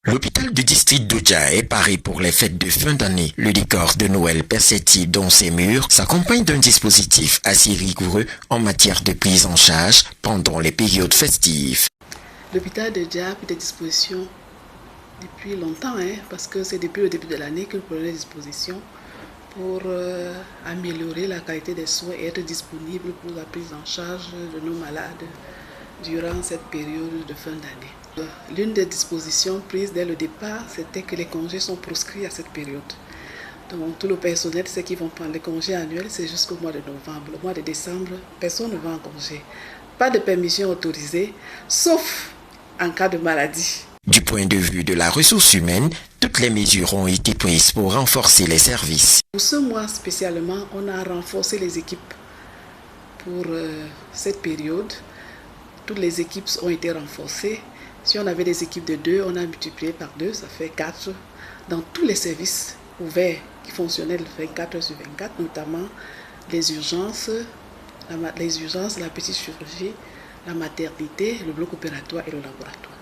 L'hôpital du district d'Odja est paré pour les fêtes de fin d'année. Le décor de Noël perceptible dans ses murs s'accompagne d'un dispositif assez rigoureux en matière de prise en charge pendant les périodes festives. L'hôpital d'Odja a pris des dispositions depuis longtemps, parce que c'est depuis le début de l'année que nous prenons des dispositions pour améliorer la qualité des soins et être disponible pour la prise en charge de nos malades durant cette période de fin d'année. L'une des dispositions prises dès le départ, c'était que les congés sont proscrits à cette période. Donc tout le personnel sait qu'ils vont prendre les congés annuels, c'est jusqu'au mois de novembre. Le mois de décembre, personne ne va en congé. Pas de permission autorisée, sauf en cas de maladie. Du point de vue de la ressource humaine, toutes les mesures ont été prises pour renforcer les services. Pour ce mois spécialement, on a renforcé les équipes pour cette période. Toutes les équipes ont été renforcées. Si on avait des équipes de 2, on a multiplié par 2, ça fait 4. Dans tous les services ouverts qui fonctionnaient 24 heures sur 24, notamment les urgences, la petite chirurgie, la maternité, le bloc opératoire et le laboratoire.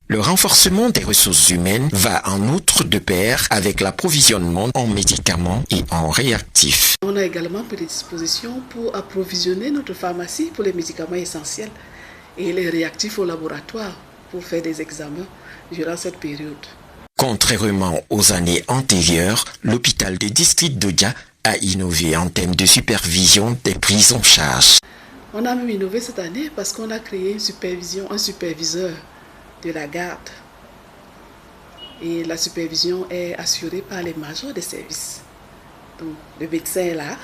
Le renforcement des ressources humaines va en outre de pair avec l'approvisionnement en médicaments et en réactifs. On a également pris des dispositions pour approvisionner notre pharmacie pour les médicaments essentiels et les réactifs au laboratoire pour faire des examens durant cette période. Contrairement aux années antérieures, l'hôpital du district d'Odja a innové en termes de supervision des prises en charge. On a même innové cette année parce qu'on a créé un superviseur de la garde. Et la supervision est assurée par les majors des services. Donc le médecin est là.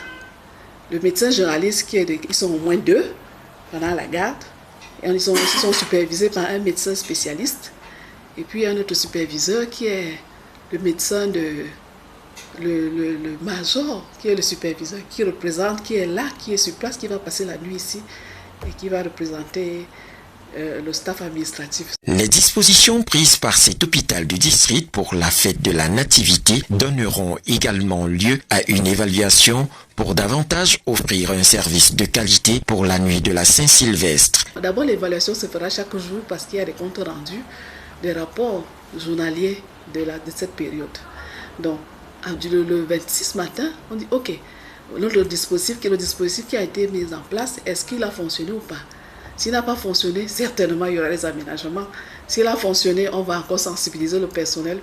Le médecin généraliste, ils sont au moins 2 pendant la garde. Et ils sont supervisés par un médecin spécialiste. Et puis un autre superviseur qui est le médecin le major, qui est le superviseur, qui représente, qui est là, qui est sur place, qui va passer la nuit ici et qui va représenter le staff administratif. Les dispositions prises par cet hôpital du district pour la fête de la Nativité donneront également lieu à une évaluation pour davantage offrir un service de qualité pour la nuit de la Saint-Sylvestre. D'abord, l'évaluation se fera chaque jour parce qu'il y a des comptes rendus, des rapports journaliers de cette période. Donc, le 26 matin, on dit ok, le dispositif qui a été mis en place, est-ce qu'il a fonctionné ou pas? S'il n'a pas fonctionné, certainement il y aura des aménagements. S'il a fonctionné, on va encore sensibiliser le personnel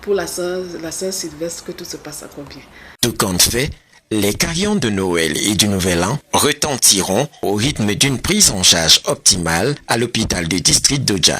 pour la Saint-Sylvestre, que tout se passe encore bien. Tout compte fait, les carillons de Noël et du Nouvel An retentiront au rythme d'une prise en charge optimale à l'hôpital du district d'Odja.